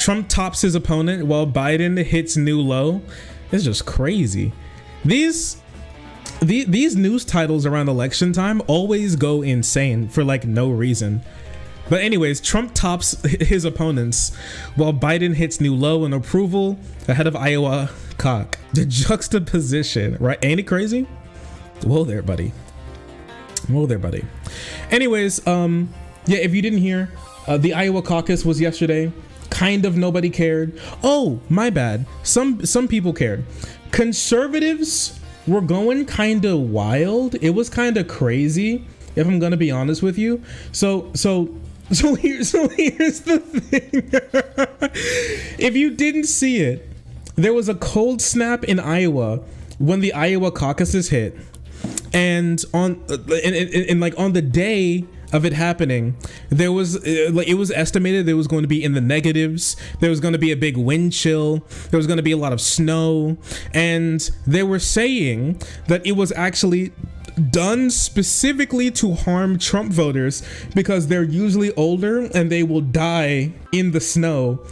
Trump tops his opponent while Biden hits new low. It's just crazy. These news titles around election time always go insane for like no reason. But anyways, Trump tops his opponents while Biden hits new low in approval ahead of Iowa caucus. The juxtaposition, right? Ain't it crazy? Whoa there, buddy. Whoa there, buddy. Anyways, yeah, if you didn't hear, the Iowa caucus was yesterday. Kind of nobody cared. Oh, my bad. Some people cared. Conservatives were going kind of wild. It was kind of crazy, if I'm gonna be honest with you. So here's the thing. If you didn't see it, there was a cold snap in Iowa when the Iowa caucuses hit, and on the day of it happening, there was it was estimated there was going to be in the negatives. There was going to be a big wind chill. There was going to be a lot of snow, and they were saying that it was actually done specifically to harm Trump voters because they're usually older and they will die in the snow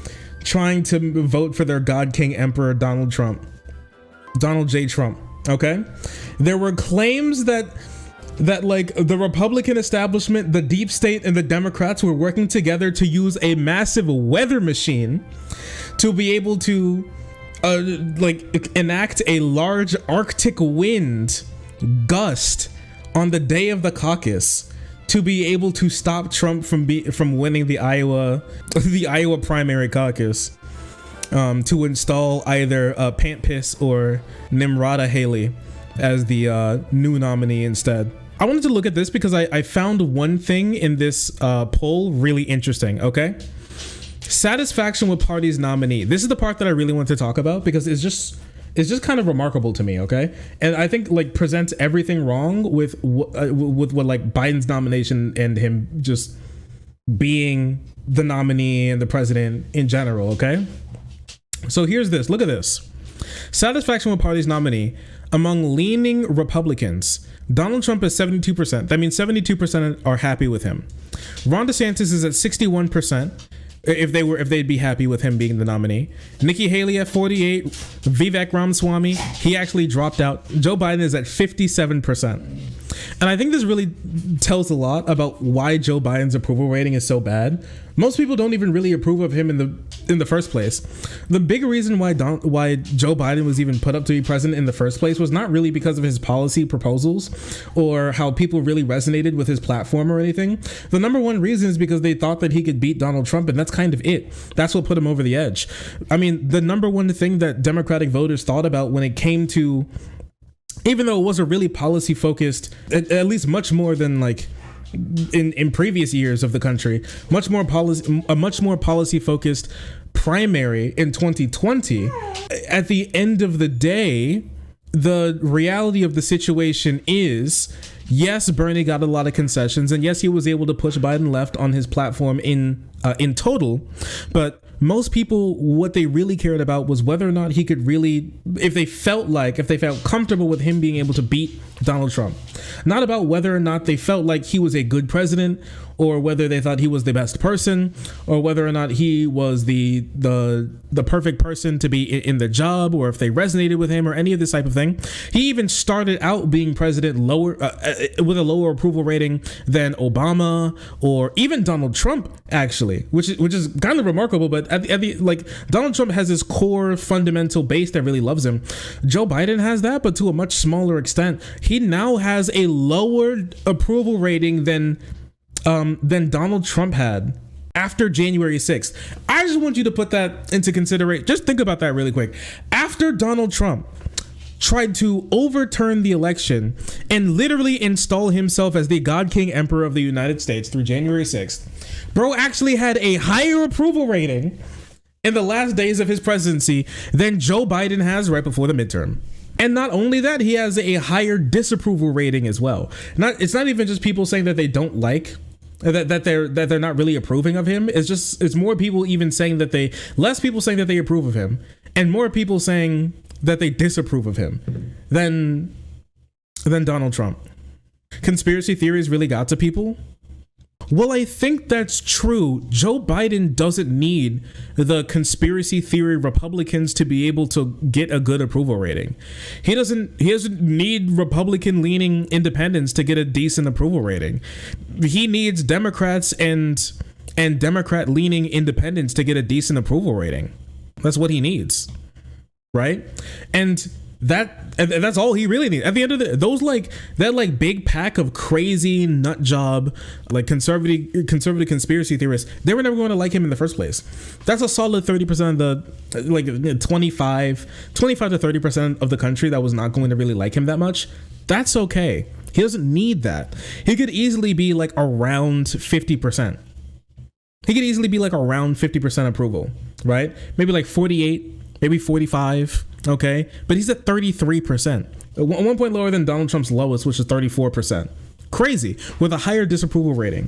trying to vote for their God King Emperor Donald J. Trump. Okay, there were claims that like the Republican establishment, the deep state, and the Democrats were working together to use a massive weather machine to be able to enact a large Arctic wind gust on the day of the caucus to be able to stop Trump from winning the Iowa primary caucus, to install either Pant Piss or Nimrata Haley as the new nominee instead. I wanted to look at this because I found one thing in this poll really interesting. Okay, satisfaction with party's nominee. This is the part that I really want to talk about because it's just kind of remarkable to me. Okay, and I think like presents everything wrong with what like Biden's nomination and him just being the nominee and the president in general. Okay, so here's this. Look at this. Satisfaction with party's nominee among leaning Republicans. Donald Trump is 72%. That means 72% are happy with him. Ron DeSantis is at 61%. If they'd be happy with him being the nominee. Nikki Haley at 48. Vivek Ramaswamy, he actually dropped out. Joe Biden is at 57%. And I think this really tells a lot about why Joe Biden's approval rating is so bad. Most people don't even really approve of him in the first place. The big reason why Joe Biden was even put up to be president in the first place was not really because of his policy proposals or how people really resonated with his platform or anything. The number one reason is because they thought that he could beat Donald Trump, and that's kind of it. That's what put him over the edge. I mean, the number one thing that Democratic voters thought about when it came to, even though it was a really policy focused, at least much more than like in previous years of the country, a much more policy focused primary in 2020, at the end of the day, the reality of the situation is, yes, Bernie got a lot of concessions, and yes, he was able to push Biden left on his platform in total, but most people, what they really cared about was whether or not he could really, if they felt comfortable with him being able to beat Donald Trump. Not about whether or not they felt like he was a good president, or whether they thought he was the best person, or whether or not he was the perfect person to be in the job, or if they resonated with him or any of this type of thing. He even started out being president lower with a lower approval rating than Obama or even Donald Trump, actually, which is kind of remarkable. But like Donald Trump has his core fundamental base that really loves him. Joe Biden has that, but to a much smaller extent. He now has a lower approval rating than Donald Trump had after January 6th. I just want you to put that into consideration. Just think about that really quick. After Donald Trump tried to overturn the election and literally install himself as the God King Emperor of the United States through January 6th, bro actually had a higher approval rating in the last days of his presidency than Joe Biden has right before the midterm. And not only that, he has a higher disapproval rating as well. It's not even just people saying that they don't like, that they're not really approving of him. It's more people even saying less people saying that they approve of him, and more people saying that they disapprove of him than Donald Trump. Conspiracy theories really got to people. Well, I think that's true. Joe Biden doesn't need the conspiracy theory Republicans to be able to get a good approval rating. He doesn't need Republican leaning independents to get a decent approval rating. He needs Democrats and Democrat leaning independents to get a decent approval rating. That's what he needs. Right? And that's all he really needs. At the end of that big pack of crazy nut job, like conservative conspiracy theorists, they were never going to like him in the first place. That's a solid 30% of the, like 25 to 30% of the country that was not going to really like him that much. That's okay. He doesn't need that. He could easily be like around 50%. He could easily be like around 50% approval, right? Maybe like 48, maybe 45. Okay, but he's at 33%, 1 point lower than Donald Trump's lowest, which is 34%. Crazy, with a higher disapproval rating.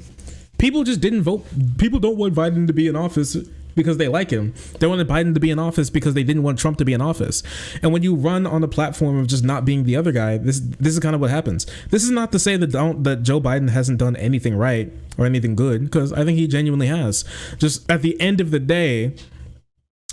People just didn't vote. People don't want Biden to be in office because they like him. They wanted Biden to be in office because they didn't want Trump to be in office. And when you run on a platform of just not being the other guy, this is kind of what happens. This is not to say that Joe Biden hasn't done anything right or anything good, because I think he genuinely has. Just at the end of the day,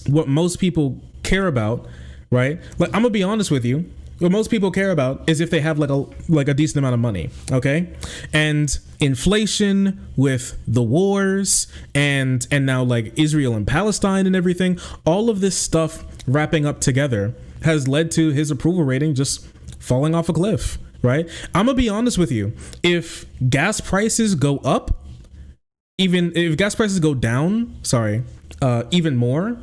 what most people care about, right? Like, I'm gonna be honest with you. What most people care about is if they have like a decent amount of money, okay? And inflation with the wars and now like Israel and Palestine and everything, all of this stuff wrapping up together has led to his approval rating just falling off a cliff, right? I'm gonna be honest with you. If gas prices go up, even if gas prices go down, even more,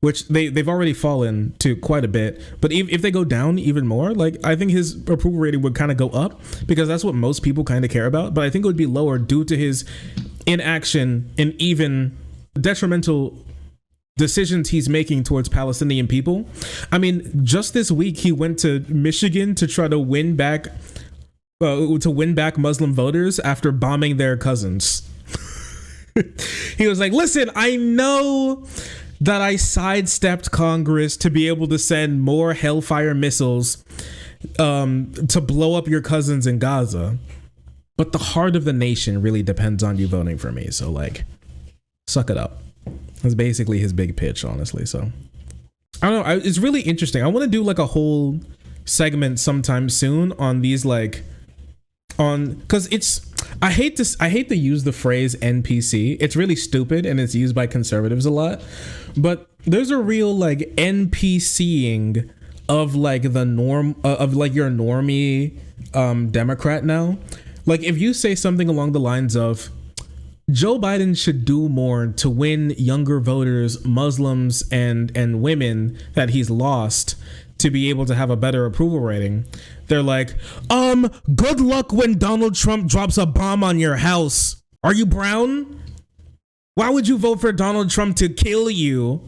which they've already fallen to quite a bit, but if they go down even more, like, I think his approval rating would kind of go up, because that's what most people kind of care about. But I think it would be lower due to his inaction and even detrimental decisions he's making towards Palestinian people. I mean, just this week he went to Michigan to try to win back Muslim voters after bombing their cousins. He was like, listen, I know that I sidestepped Congress to be able to send more Hellfire missiles to blow up your cousins in Gaza, but the heart of the nation really depends on you voting for me. So, like, suck it up. That's basically his big pitch, honestly. So I don't know. It's really interesting. I want to do like a whole segment sometime soon on these, like, because I hate to use the phrase NPC. It's really stupid and it's used by conservatives a lot, but there's a real like NPCing of like the norm of like your normie Democrat now. Like, if you say something along the lines of Joe Biden should do more to win younger voters, Muslims and women that he's lost, to be able to have a better approval rating, they're like, good luck when Donald Trump drops a bomb on your house. Are you brown? Why would you vote for Donald Trump to kill you?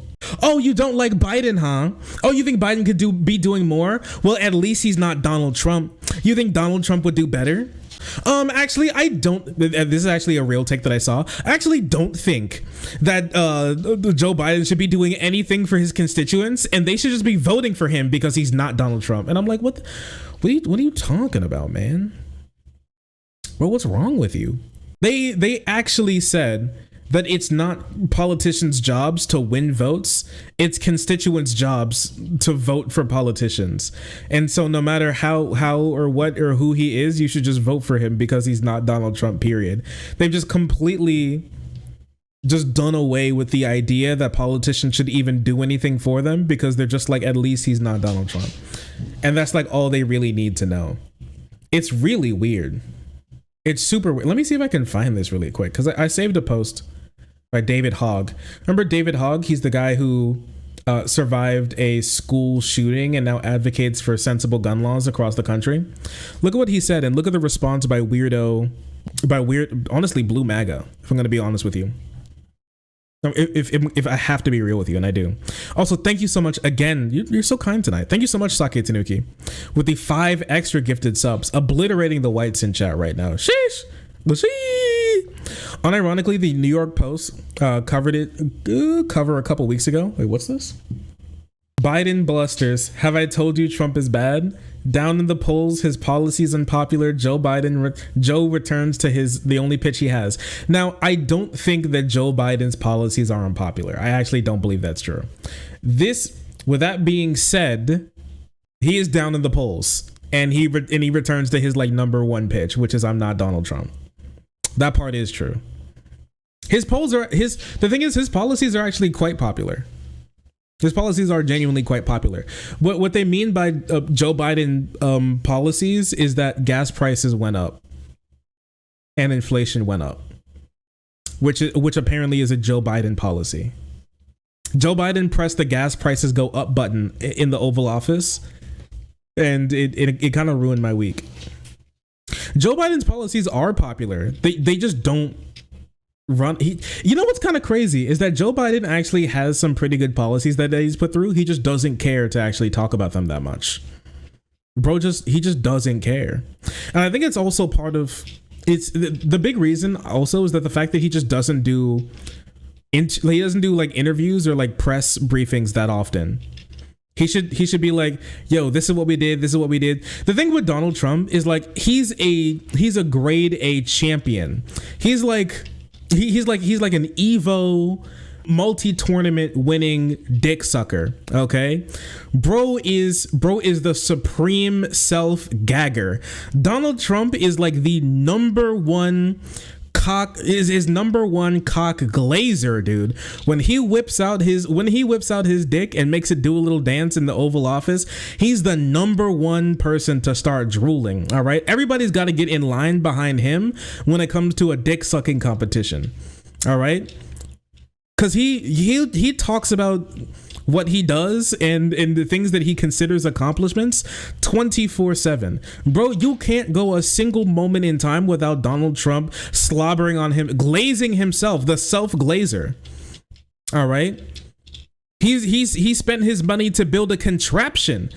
Oh, you don't like Biden, huh? Oh, you think Biden could be doing more? Well, at least he's not Donald Trump. You think Donald Trump would do better? Actually, I don't. This is actually a real take that I saw. I actually don't think that Joe Biden should be doing anything for his constituents, and they should just be voting for him because he's not Donald Trump. And I'm like, what are you talking about, man? Bro, what's wrong with you? They actually said that it's not politicians' jobs to win votes, it's constituents' jobs to vote for politicians. And so no matter how or what or who he is, you should just vote for him because he's not Donald Trump, period. They've just completely just done away with the idea that politicians should even do anything for them, because they're just like, at least he's not Donald Trump. And that's like all they really need to know. It's really weird. It's super weird. Let me see if I can find this really quick, because I saved a post by David Hogg. Remember David Hogg? He's the guy who survived a school shooting and now advocates for sensible gun laws across the country. Look at what he said, and look at the response by honestly, Blue MAGA, if I'm going to be honest with you. If I have to be real with you, and I do. Also, thank you so much again. You're so kind tonight. Thank you so much, Sake Tanuki, with the 5 extra gifted subs, obliterating the whites in chat right now. Sheesh. Unironically, the New York Post covered a couple weeks ago. Wait, what's this? Biden blusters. Have I told you Trump is bad? Down in the polls, his policies unpopular. Joe returns to the only pitch he has. Now, I don't think that Joe Biden's policies are unpopular. I actually don't believe that's true. With that being said, he is down in the polls, and he returns to his like number one pitch, which is I'm not Donald Trump. That part is true. The thing is, his policies are actually quite popular. His policies are genuinely quite popular. What they mean by Joe Biden policies is that gas prices went up and inflation went up, which apparently is a Joe Biden policy. Joe Biden pressed the gas prices go up button in the Oval Office, and it kind of ruined my week. Joe Biden's policies are popular. They just don't run. You know what's kind of crazy is that Joe Biden actually has some pretty good policies that he's put through. He just doesn't care to actually talk about them that much. He just doesn't care. And I think it's also part of the big reason also is that the fact that he just doesn't do like interviews or like press briefings that often. He should be like, yo, this is what we did. This is what we did. The thing with Donald Trump is like he's a grade A champion. He's like an Evo multi-tournament winning dick sucker. Okay, bro is the supreme self gagger. Donald Trump is like the number one cock glazer, dude. When he whips out his dick and makes it do a little dance in the Oval Office, he's the number one person to start drooling. All right, everybody's got to get in line behind him when it comes to a dick sucking competition. All right, because he talks about what he does and the things that he considers accomplishments 24/7. Bro, you can't go a single moment in time without Donald Trump slobbering on him, glazing himself, the self-glazer. All right? He spent his money to build a contraption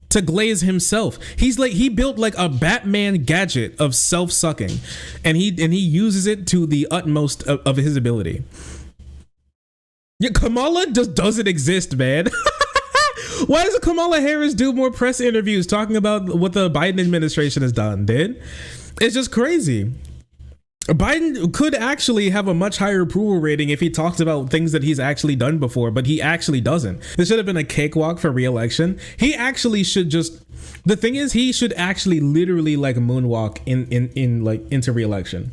to glaze himself. He built like a Batman gadget of self-sucking, and he uses it to the utmost of his ability. Yeah, Kamala just doesn't exist, man. Why doesn't Kamala Harris do more press interviews talking about what the Biden administration has done, dude? It's just crazy. Biden could actually have a much higher approval rating if he talked about things that he's actually done before, but he actually doesn't. This should have been a cakewalk for re-election. He actually should just... The thing is, he should actually literally like moonwalk into re-election.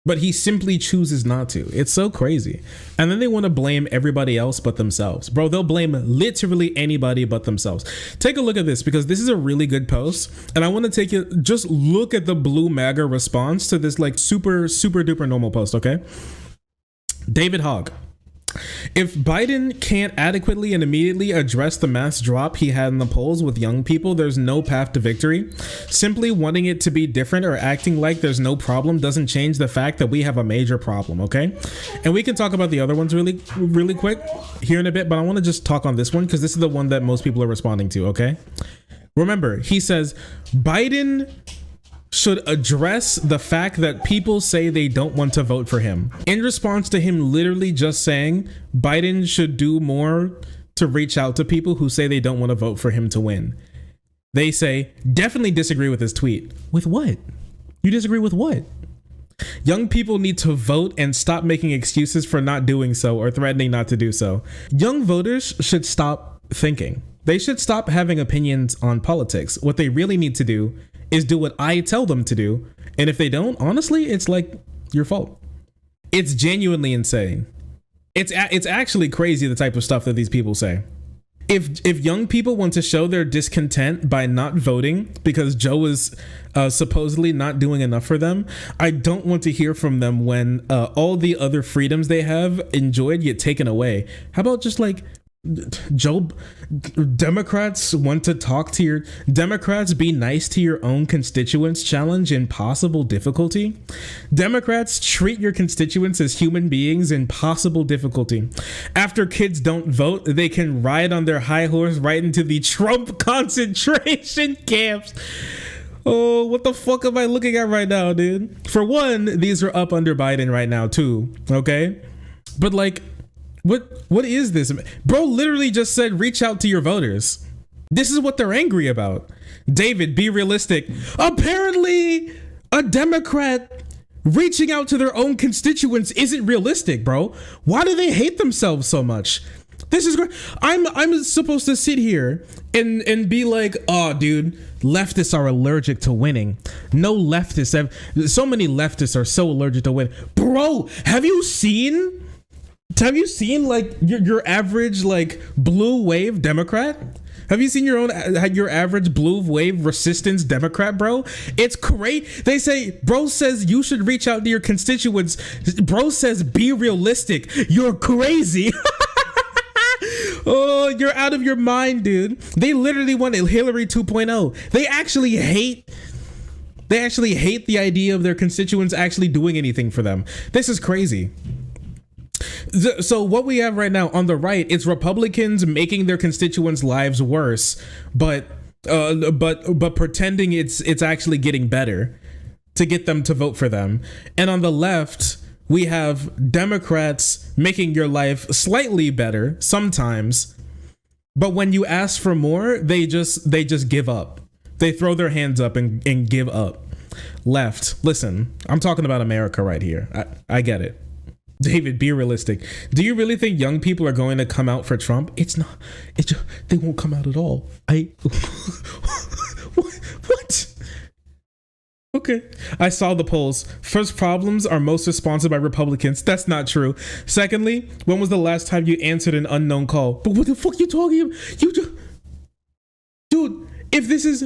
But he simply chooses not to. It's so crazy. And then they want to blame everybody else but themselves. Bro, they'll blame literally anybody but themselves. Take a look at this because this is a really good post. And I want to take you, just look at the blue MAGA response to this like super, super duper normal post, okay? David Hogg. If Biden can't adequately and immediately address the mass drop he had in the polls with young people, there's no path to victory. Simply wanting it to be different or acting like there's no problem doesn't change the fact that we have a major problem, okay? And we can talk about the other ones really, really quick here in a bit, but I want to just talk on this one because this is the one that most people are responding to, okay? Remember, he says, Biden should address the fact that people say they don't want to vote for him. In response to him literally just saying Biden should do more to reach out to people who say they don't want to vote for him to win. They say, definitely disagree with his tweet. With what? You disagree with what? Young people need to vote and stop making excuses for not doing so or threatening not to do so. Young voters should stop thinking. They should stop having opinions on politics. What they really need to do is do what I tell them to do. And if they don't, honestly, it's like your fault. It's genuinely insane. It's actually crazy the type of stuff that these people say. If young people want to show their discontent by not voting because Joe is supposedly not doing enough for them, I don't want to hear from them when all the other freedoms they have enjoyed get taken away. How about just like Joe, Democrats want to talk to your Democrats, be nice to your own constituents, challenge impossible difficulty. Democrats, treat your constituents as human beings in possible difficulty. After kids don't vote, they can ride on their high horse right into the Trump concentration camps. Oh, what the fuck am I looking at right now, dude? For one, these are up under Biden right now too, okay? But like, what is this? Bro literally just said reach out to your voters. This is what they're angry about. David, be realistic. Apparently, a Democrat reaching out to their own constituents isn't realistic, bro. Why do they hate themselves so much? This is great. I'm supposed to sit here and be like, oh, dude, leftists are allergic to winning. No leftists have. So many leftists are so allergic to win, bro. Have you seen like your average like blue wave Democrat? Have you seen your average blue wave resistance Democrat, bro? It's great. They say, bro says you should reach out to your constituents. Bro says be realistic. You're crazy. Oh, you're out of your mind, dude. They literally want Hillary 2.0. They actually hate the idea of their constituents actually doing anything for them. This is crazy. So what we have right now on the right is Republicans making their constituents' lives worse, but pretending it's actually getting better to get them to vote for them. And on the left, we have Democrats making your life slightly better sometimes, but when you ask for more, they just give up. They throw their hands up and give up. Left, listen, I'm talking about America right here. I get it. David, be realistic. Do you really think young people are going to come out for Trump? It's not. It's just, they won't come out at all. What? Okay. I saw the polls. First, problems are most sponsored by Republicans. That's not true. Secondly, when was the last time you answered an unknown call? But what the fuck you talking about? You just, dude. If this is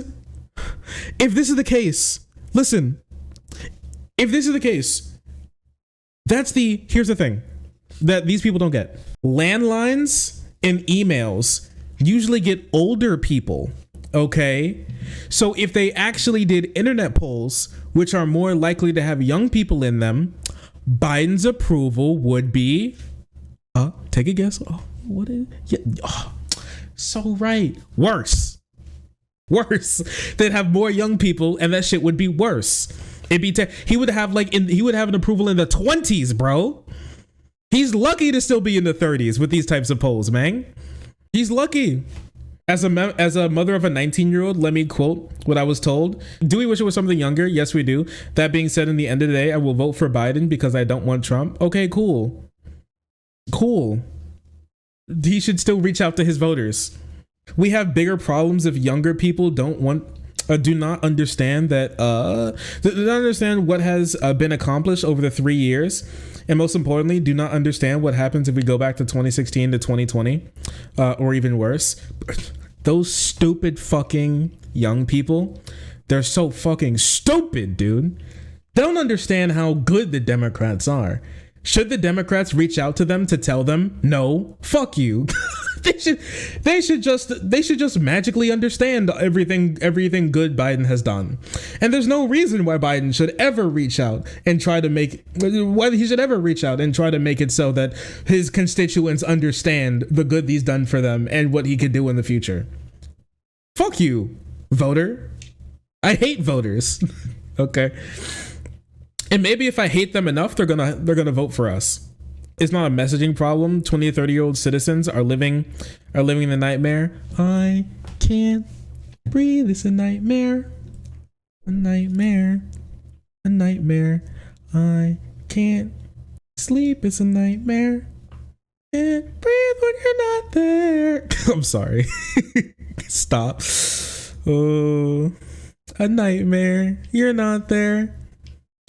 the case, listen. If this is the case. Here's the thing that these people don't get. Landlines and emails usually get older people, okay? So if they actually did internet polls, which are more likely to have young people in them, Biden's approval would be, take a guess. Oh, what is, yeah, oh, so right. Worse. They'd have more young people and that shit would be worse. He would have an approval in the 20s, bro. He's lucky to still be in the 30s with these types of polls, man. He's lucky. As a mother of a 19-year-old, let me quote what I was told. Do we wish it was something younger? Yes, we do. That being said, in the end of the day, I will vote for Biden because I don't want Trump. Okay, cool. He should still reach out to his voters. We have bigger problems if younger people do not understand what has been accomplished over the 3 years, and most importantly, do not understand what happens if we go back to 2016 to 2020, or even worse. Those stupid fucking young people, they're so fucking stupid, dude. They don't understand how good the Democrats are. Should the Democrats reach out to them to tell them, no, fuck you? They should just magically understand everything good Biden has done. And there's no reason why Biden should ever reach out and try to make it so that his constituents understand the good he's done for them and what he could do in the future. Fuck you, voter. I hate voters. Okay. And maybe if I hate them enough, they're gonna vote for us. It's not a messaging problem. 20 or 30-year-old citizens are living the nightmare. I can't breathe. It's a nightmare. A nightmare. A nightmare. I can't sleep. It's a nightmare. Can't breathe when you're not there. I'm sorry. Stop. Oh, a nightmare. You're not there.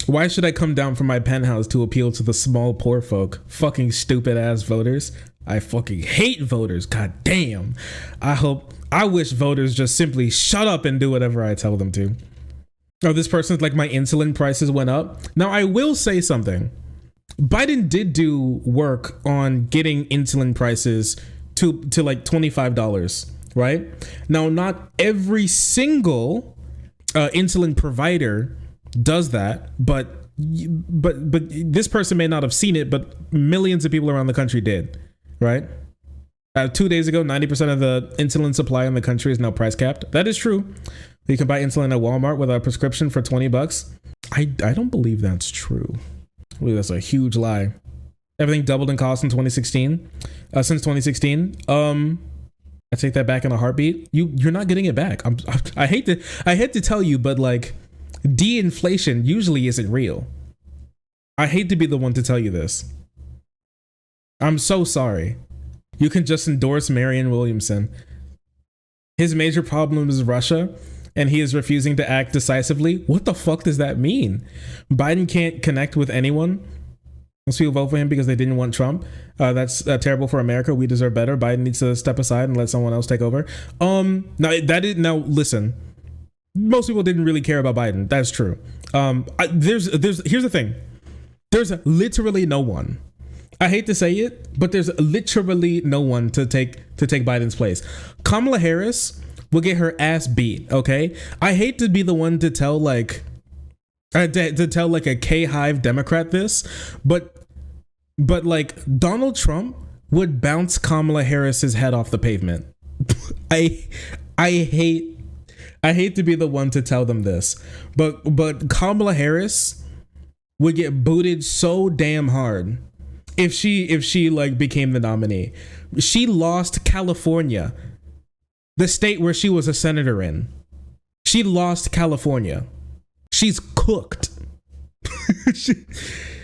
Why should I come down from my penthouse to appeal to the small poor folk? Fucking stupid ass voters. I fucking hate voters. God damn. I wish voters just simply shut up and do whatever I tell them to. Oh, this person's like, my insulin prices went up. Now I will say something. Biden did do work on getting insulin prices to like $25, right? Now, not every single insulin provider does that, but this person may not have seen it, but millions of people around the country did, right? 2 days ago, 90% of the insulin supply in the country is now price capped. That is true. You can buy insulin at Walmart with a prescription for $20. I don't believe that's true. I believe that's a huge lie. Everything doubled in cost in 2016. Since 2016. I take that back in a heartbeat. You're not getting it back. I hate to tell you, but like, de-inflation usually isn't real. I hate to be the one to tell you this. I'm so sorry. You can just endorse Marianne Williamson. His major problem is Russia, and he is refusing to act decisively. What the fuck does that mean? Biden can't connect with anyone. Most people vote for him because they didn't want Trump. That's terrible for America. We deserve better. Biden needs to step aside and let someone else take over. Now listen. Most people didn't really care about Biden. That's true. Here's the thing. There's literally no one. I hate to say it, but there's literally no one to take Biden's place. Kamala Harris will get her ass beat. Okay. I hate to be the one to tell like a K-Hive Democrat this, but like Donald Trump would bounce Kamala Harris's head off the pavement. I hate to be the one to tell them this, but Kamala Harris would get booted so damn hard if she like became the nominee. She lost California, the state where she was a senator in. She lost California. She's cooked.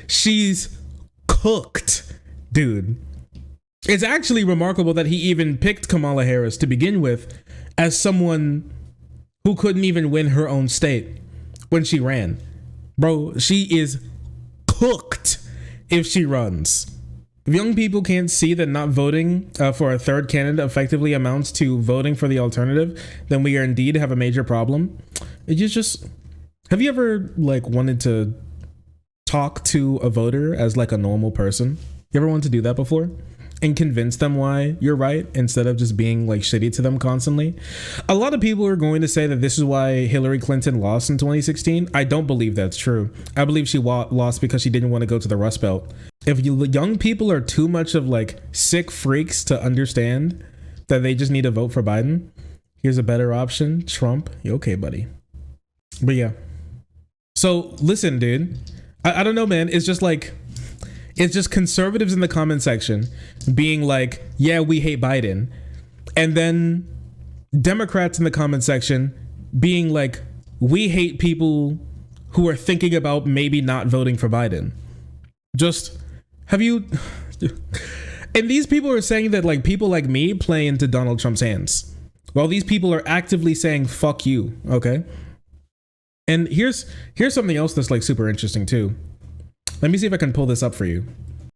She's cooked, dude. It's actually remarkable that he even picked Kamala Harris to begin with as someone who couldn't even win her own state when she ran. Bro, she is cooked if she runs. If young people can't see that not voting for a third candidate effectively amounts to voting for the alternative, then we are indeed have a major problem. Have you ever like wanted to talk to a voter as like a normal person? You ever wanted to do that before? And convince them why you're right instead of just being like shitty to them constantly? A lot of people are going to say that this is why Hillary Clinton lost in 2016. I don't believe that's true. I believe she lost because she didn't want to go to the Rust Belt. If young people are too much of like sick freaks to understand that they just need to vote for Biden, here's a better option, Trump. You okay, buddy? But yeah. So listen, dude, I don't know, man. It's just conservatives in the comment section being like, yeah, we hate Biden. And then Democrats in the comment section being like, we hate people who are thinking about maybe not voting for Biden. Just have you... And these people are saying that like people like me play into Donald Trump's hands, while these people are actively saying, fuck you. Okay. And here's something else that's like super interesting too. Let me see if I can pull this up for you.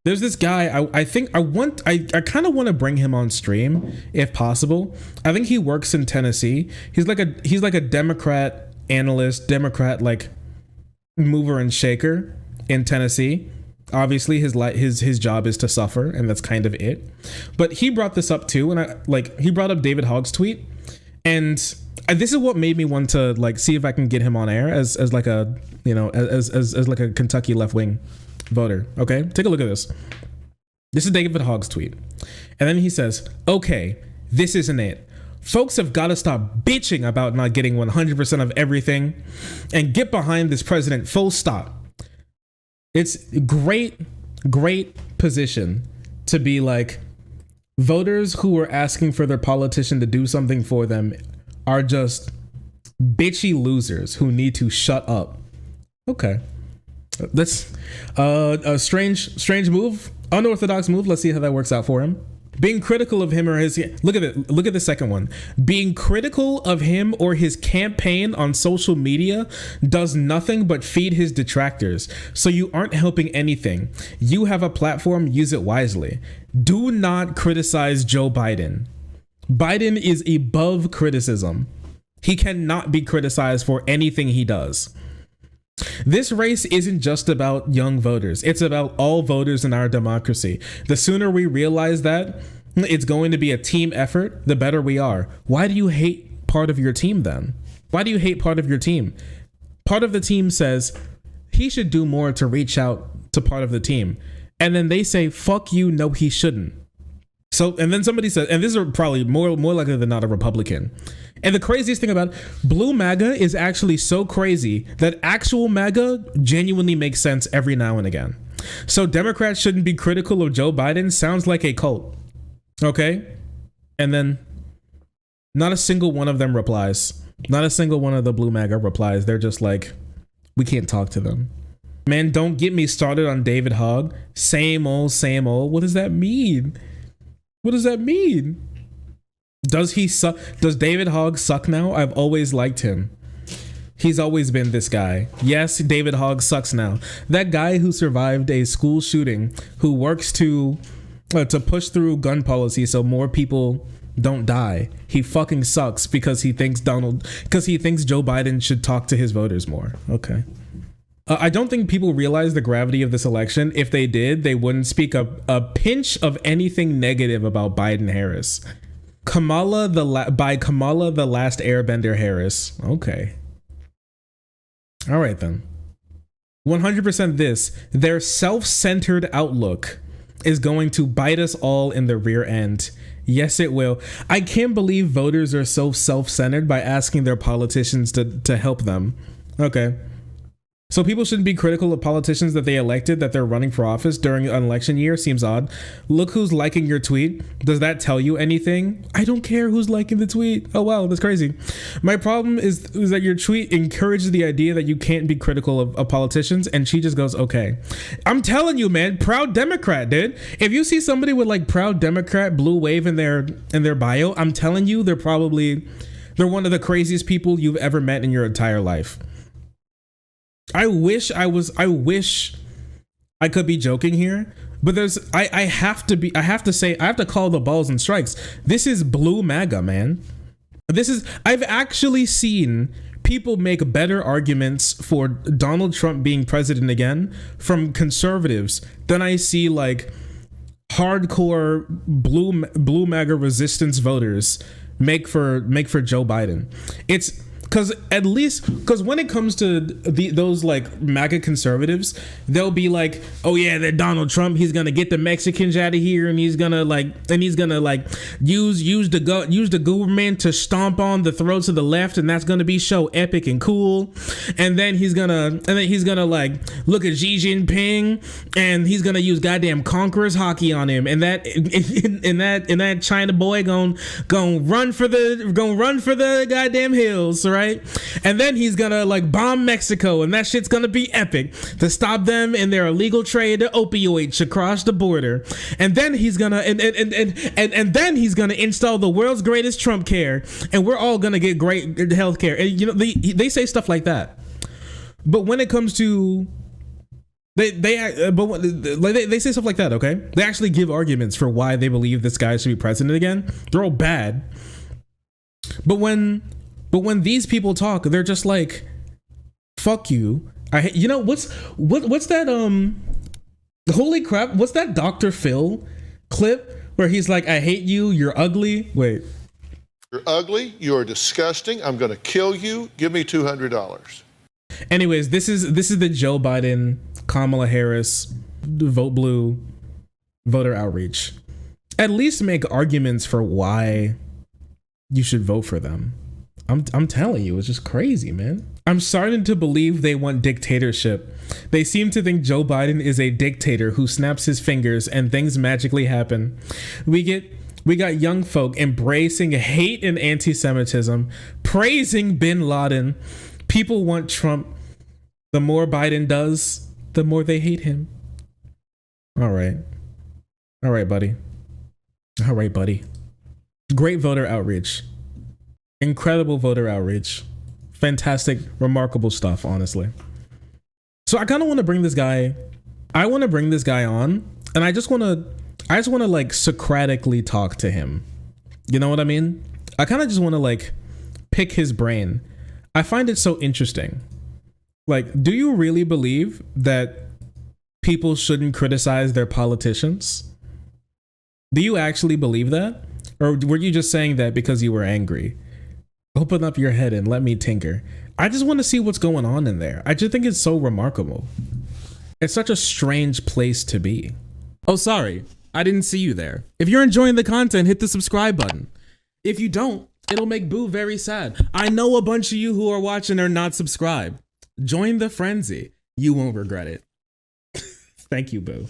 There's this guy, I kind of want to bring him on stream if possible. I think he works in Tennessee. He's like a Democrat analyst, Democrat like mover and shaker in Tennessee. Obviously his job is to suffer, and that's kind of it. But he brought this up too, and he brought up David Hogg's tweet, and this is what made me want to like see if I can get him on air as like a, you know, as like a Kentucky left wing voter. Okay, take a look at this. This is David Hogg's tweet, and then he says, "Okay, this isn't it. Folks have got to stop bitching about not getting 100% of everything, and get behind this president. Full stop." It's great position to be like, voters who are asking for their politician to do something for them are just bitchy losers who need to shut up. Okay, that's a strange move, unorthodox move. Let's see how that works out for him. Being critical of him or his, look at the second one. Being critical of him or his campaign on social media does nothing but feed his detractors. So you aren't helping anything. You have a platform, use it wisely. Do not criticize Joe Biden. Biden is above criticism. He cannot be criticized for anything he does. This race isn't just about young voters. It's about all voters in our democracy. The sooner we realize that it's going to be a team effort, the better we are. Why do you hate part of your team then? Why do you hate part of your team? Part of the team says he should do more to reach out to part of the team. And then they say, fuck you, no, he shouldn't. So, and then somebody says, and this is probably more likely than not a Republican. And the craziest thing about blue MAGA is actually so crazy that actual MAGA genuinely makes sense every now and again. So Democrats shouldn't be critical of Joe Biden sounds like a cult. Okay. And then Not a single one of them replies. Not a single one of the blue MAGA replies. They're just like, we can't talk to them. Man, don't get me started on David Hogg. Same old, same old. What does that mean? What does that mean? Does he suck? Does David Hogg suck now? I've always liked him. He's always been this guy. Yes, David Hogg sucks now. That guy who survived a school shooting, who works to push through gun policy so more people don't die. He fucking sucks because he thinks Joe Biden should talk to his voters more. Okay. I don't think people realize the gravity of this election. If they did, they wouldn't speak a pinch of anything negative about Biden Harris. Kamala the last Airbender Harris. Okay. All right then. 100% this. Their self-centered outlook is going to bite us all in the rear end. Yes, it will. I can't believe voters are so self-centered by asking their politicians to help them. Okay. So people shouldn't be critical of politicians that they elected, that they're running for office during an election year. Seems odd. Look who's liking your tweet. Does that tell you anything? I don't care who's liking the tweet. Oh wow, that's crazy. My problem is that your tweet encourages the idea that you can't be critical of politicians, and she just goes, okay. I'm telling you, man, proud Democrat, dude. If you see somebody with like proud Democrat blue wave in their bio, I'm telling you, they're one of the craziest people you've ever met in your entire life. I wish I could be joking here, but I have to call the balls and strikes. This is blue MAGA, man. I've actually seen people make better arguments for Donald Trump being president again from conservatives than I see like hardcore blue MAGA resistance voters make for Joe Biden. It's because when it comes to those like MAGA conservatives, they'll be like, oh yeah, that Donald Trump, he's gonna get the Mexicans out of here, and he's gonna use the government to stomp on the throats of the left, and that's gonna be so epic and cool. And then he's gonna like look at Xi Jinping, and he's gonna use goddamn conquerors hockey on him, and that China boy gonna run for the goddamn hills, right? And then he's gonna like bomb Mexico, and that shit's gonna be epic to stop them in their illegal trade of opioids across the border. And then he's gonna and then he's gonna install the world's greatest Trump care, and we're all gonna get great health care. And you know, they say stuff like that, but when it comes to they say stuff like that, okay? They actually give arguments for why they believe this guy should be president again. They're all bad, but when these people talk, they're just like, fuck you. What's that holy crap, what's that Dr. Phil clip where he's like, I hate you, you're ugly. Wait. You're ugly, you're disgusting, I'm gonna kill you, give me $200. Anyways, this is the Joe Biden, Kamala Harris, vote blue voter outreach. At least make arguments for why you should vote for them. I'm telling you, it's just crazy, man. I'm starting to believe they want dictatorship. They seem to think Joe Biden is a dictator who snaps his fingers and things magically happen. We got young folk embracing hate and anti-Semitism, praising bin Laden. People want Trump. The more Biden does, the more they hate him. All right, buddy. All right, buddy. Great voter outreach. Incredible voter outreach. Fantastic, remarkable stuff, honestly. So I kind of want to bring this guy. I want to bring this guy on, and I just want to like Socratically talk to him. You know what I mean? I kind of just want to like pick his brain. I find it so interesting. Like, do you really believe that people shouldn't criticize their politicians? Do you actually believe that? Or were you just saying that because you were angry? Open up your head and let me tinker. I just want to see what's going on in there. I just think it's so remarkable. It's such a strange place to be. Oh, sorry. I didn't see you there. If you're enjoying the content, hit the subscribe button. If you don't, it'll make Boo very sad. I know a bunch of you who are watching are not subscribed. Join the frenzy. You won't regret it. Thank you, Boo.